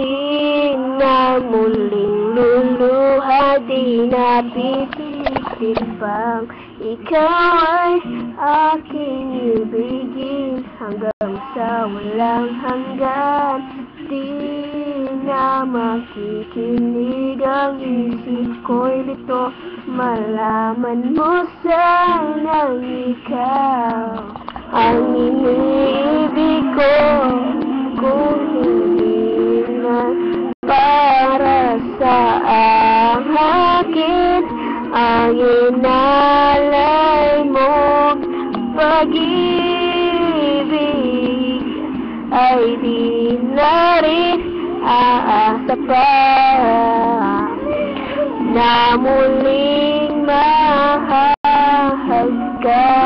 Di na muling luluha, di na pipilitin pang ikaw ay aking ibigin hanggang sa walang hanggan. Di na makikinig ang isip ko'y lito, malaman mo sanang ikaw ang iniibig ko. Kung hindi na para sa akin ang inalay mong pag-ibig, ay di na rin aasa pa na muling mahal ka.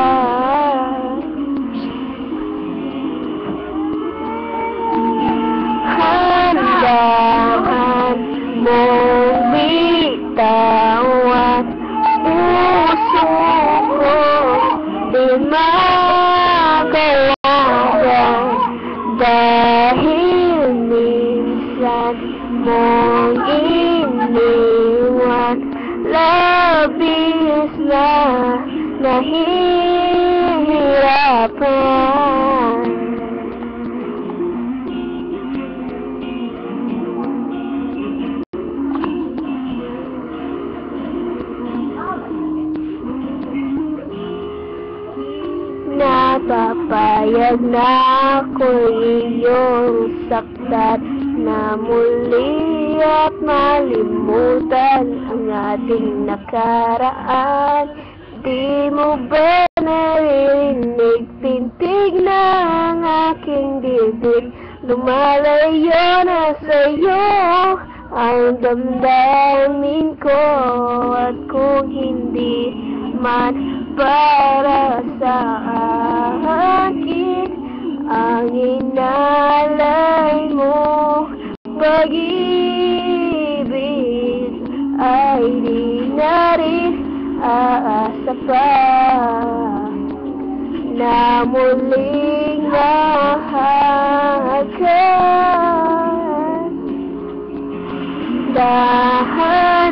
Handaan mong bitawan puso ko, di magalagan dahil minsan mong iniwan. Labis na nahihirapan. Napapayag na ako'y iyong saktan, na muli at malimutan ang ating nakaraan. Di mo ba naririnig pintig ng aking bibig? Lumalayo na sa'yo ang damdamin ko, at kung hindi man para sa akin ang inalay mo pag-ibig, ay di na rin aasa pa na muling mahagkan. Dahan-dahan